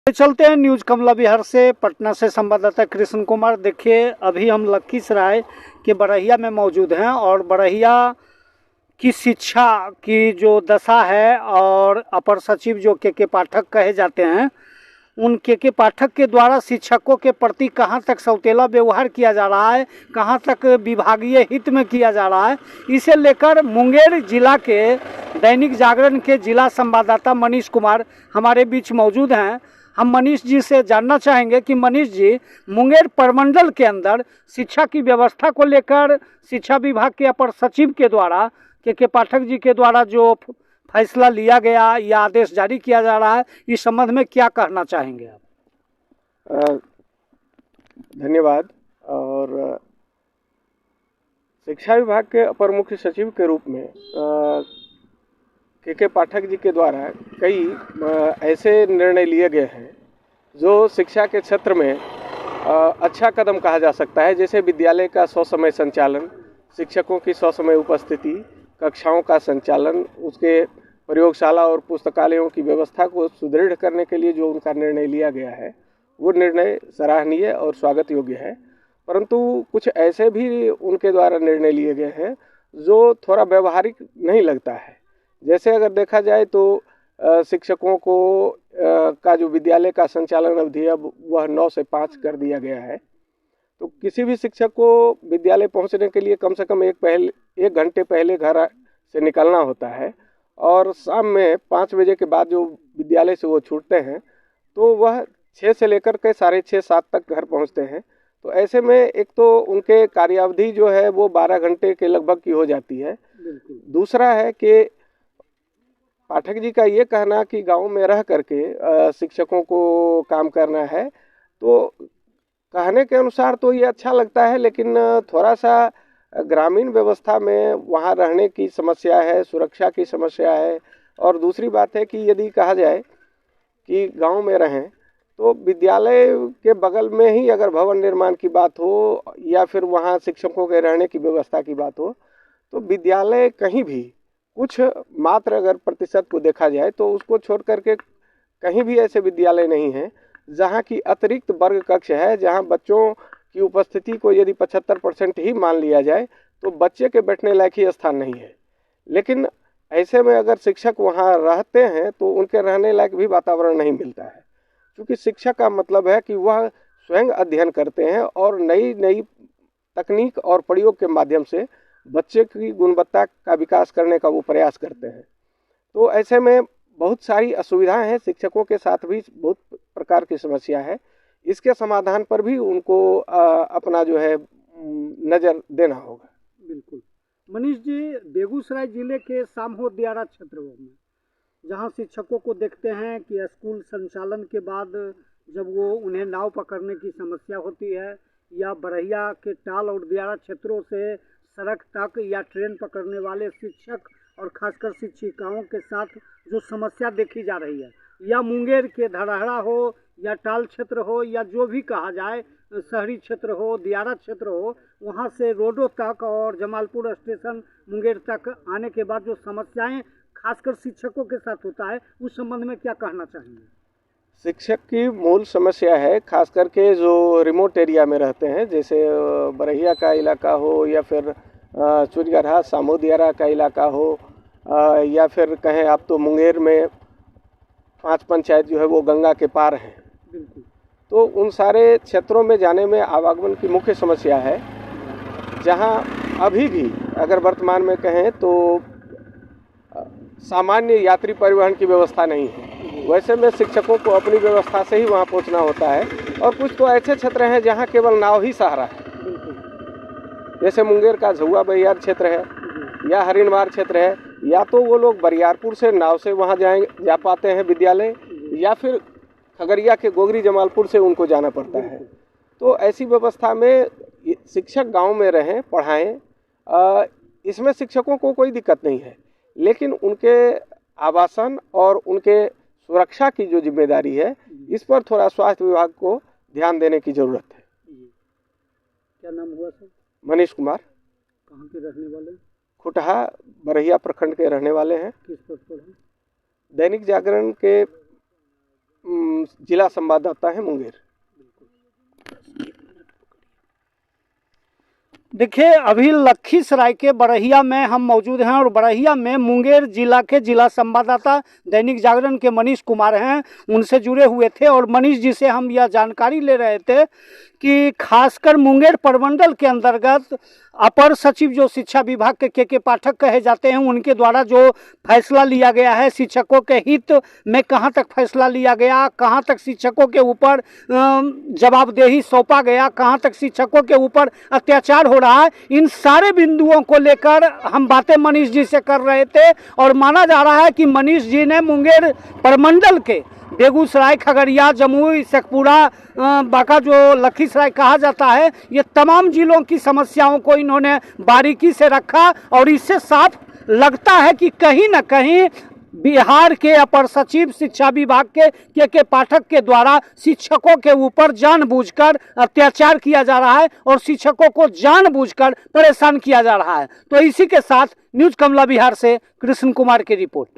चलते हैं न्यूज कमला बिहार से। पटना से संवाददाता कृष्ण कुमार। देखिए, अभी हम लखीसराय के बरहिया में मौजूद हैं और बरहिया की शिक्षा की जो दशा है और अपर सचिव जो के पाठक कहे जाते हैं, उन के पाठक के द्वारा शिक्षकों के प्रति कहां तक सौतेला व्यवहार किया जा रहा है, कहां तक विभागीय हित में किया जा रहा है, इसे लेकर मुंगेर जिला के दैनिक जागरण के जिला संवाददाता मनीष कुमार हमारे बीच मौजूद हैं। हम मनीष जी से जानना चाहेंगे कि मनीष जी, मुंगेर प्रमंडल के अंदर शिक्षा की व्यवस्था को लेकर शिक्षा विभाग के अपर सचिव के द्वारा के पाठक जी के द्वारा जो फैसला लिया गया या आदेश जारी किया जा रहा है, इस संबंध में क्या कहना चाहेंगे आप? धन्यवाद। और शिक्षा विभाग के अपर मुख्य सचिव के रूप में के पाठक जी के द्वारा कई ऐसे निर्णय लिए गए हैं जो शिक्षा के क्षेत्र में अच्छा कदम कहा जा सकता है। जैसे विद्यालय का ससमय संचालन, शिक्षकों की ससमय उपस्थिति, कक्षाओं का संचालन, उसके प्रयोगशाला और पुस्तकालयों की व्यवस्था को सुदृढ़ करने के लिए जो उनका निर्णय लिया गया है, वो निर्णय सराहनीय और स्वागत योग्य है। परंतु कुछ ऐसे भी उनके द्वारा निर्णय लिए गए हैं जो थोड़ा व्यवहारिक नहीं लगता है। जैसे अगर देखा जाए तो शिक्षकों को का जो विद्यालय का संचालन अवधि है वह 9 से 5 कर दिया गया है। तो किसी भी शिक्षक को विद्यालय पहुंचने के लिए कम से कम एक घंटे पहले घर से निकलना होता है और शाम में 5 बजे के बाद जो विद्यालय से वो छूटते हैं तो वह 6 से लेकर के 6:30-7 तक घर पहुंचते हैं। तो ऐसे में एक तो उनके कार्यावधि जो है वो 12 घंटे के लगभग की हो जाती है। दूसरा है कि पाठक जी का ये कहना कि गांव में रह करके शिक्षकों को काम करना है, तो कहने के अनुसार तो ये अच्छा लगता है, लेकिन थोड़ा सा ग्रामीण व्यवस्था में वहाँ रहने की समस्या है, सुरक्षा की समस्या है। और दूसरी बात है कि यदि कहा जाए कि गांव में रहें तो विद्यालय के बगल में ही अगर भवन निर्माण की बात हो या फिर वहाँ शिक्षकों के रहने की व्यवस्था की बात हो, तो विद्यालय कहीं भी कुछ मात्र अगर प्रतिशत को देखा जाए तो उसको छोड़ करके कहीं भी ऐसे विद्यालय नहीं है जहाँ की अतिरिक्त वर्ग कक्ष है, जहाँ बच्चों की उपस्थिति को यदि 75% ही मान लिया जाए तो बच्चे के बैठने लायक ही स्थान नहीं है। लेकिन ऐसे में अगर शिक्षक वहाँ रहते हैं तो उनके रहने लायक भी वातावरण नहीं मिलता है, क्योंकि शिक्षक का मतलब है कि वह स्वयं अध्ययन करते हैं और नई नई तकनीक और प्रयोग के माध्यम से बच्चे की गुणवत्ता का विकास करने का वो प्रयास करते हैं। तो ऐसे में बहुत सारी असुविधाएं हैं, शिक्षकों के साथ भी बहुत प्रकार की समस्या है। इसके समाधान पर भी उनको अपना जो है नज़र देना होगा। बिल्कुल। मनीष जी, बेगूसराय जिले के सामहो दियारा क्षेत्रों में जहां शिक्षकों को देखते हैं कि स्कूल संचालन के बाद जब वो उन्हें नाव पकड़ने की समस्या होती है या बरहिया के टाल और दियारा क्षेत्रों से सड़क तक या ट्रेन पकड़ने वाले शिक्षक और खासकर शिक्षिकाओं के साथ जो समस्या देखी जा रही है, या मुंगेर के धड़हरा हो या टाल क्षेत्र हो या जो भी कहा जाए, शहरी क्षेत्र हो, दियारा क्षेत्र हो, वहाँ से रोडों तक और जमालपुर स्टेशन मुंगेर तक आने के बाद जो समस्याएं खासकर शिक्षकों के साथ होता है, उस संबंध में क्या कहना चाहेंगे? शिक्षक की मूल समस्या है, खास करके जो रिमोट एरिया में रहते हैं, जैसे बरहिया का इलाका हो या फिर चुरगरहा सामहो दियारा का इलाका हो या फिर कहें आप तो मुंगेर में 5 पंचायत जो है वो गंगा के पार हैं। तो उन सारे क्षेत्रों में जाने में आवागमन की मुख्य समस्या है, जहां अभी भी अगर वर्तमान में कहें तो सामान्य यात्री परिवहन की व्यवस्था नहीं है। वैसे में शिक्षकों को अपनी व्यवस्था से ही वहां पहुंचना होता है। और कुछ तो ऐसे क्षेत्र हैं जहां केवल नाव ही सहारा है, जैसे मुंगेर का झुआ बहियार क्षेत्र है या हरिणमार क्षेत्र है, या तो वो लोग बरियारपुर से नाव से वहां जा पाते हैं विद्यालय, या फिर खगड़िया के गोगरी जमालपुर से उनको जाना पड़ता है। तो ऐसी व्यवस्था में शिक्षक गांव में रहें, पढ़ाएं, इसमें शिक्षकों को कोई दिक्कत नहीं है, लेकिन उनके आवासन और उनके सुरक्षा की जो जिम्मेदारी है, इस पर थोड़ा स्वास्थ्य विभाग को ध्यान देने की जरूरत है। क्या नाम हुआ सर? मनीष कुमार। कहाँ के रहने वाले? खुटहा बरहिया प्रखंड के रहने वाले हैं। किस पद पर हैं? दैनिक जागरण के जिला संवाददाता हैं मुंगेर। देखिए, अभी लखीसराय के बरहिया में हम मौजूद हैं और बरहिया में मुंगेर जिला के जिला संवाददाता दैनिक जागरण के मनीष कुमार हैं, उनसे जुड़े हुए थे। और मनीष जी से हम यह जानकारी ले रहे थे कि खासकर मुंगेर प्रमंडल के अंतर्गत अपर सचिव जो शिक्षा विभाग के पाठक कहे जाते हैं, उनके द्वारा जो फैसला लिया गया है शिक्षकों के हित में, कहाँ तक फैसला लिया गया, कहाँ तक शिक्षकों के ऊपर जवाबदेही सौंपा गया, कहाँ तक शिक्षकों के ऊपर अत्याचार हो रहा है, इन सारे बिंदुओं को लेकर हम बातें मनीष जी से कर रहे थे। और माना जा रहा है कि मनीष जी ने मुंगेर प्रमंडल के बेगूसराय, खगड़िया, जमुई, शेखपुरा, बाका जो लखीसराय कहा जाता है, ये तमाम जिलों की समस्याओं को इन्होंने बारीकी से रखा। और इससे साफ लगता है कि कहीं ना कहीं बिहार के अपर सचिव शिक्षा विभाग के पाठक के द्वारा शिक्षकों के ऊपर जानबूझकर अत्याचार किया जा रहा है और शिक्षकों को जानबूझकर परेशान किया जा रहा है। तो इसी के साथ न्यूज़ कमला बिहार से कृष्ण कुमार की रिपोर्ट।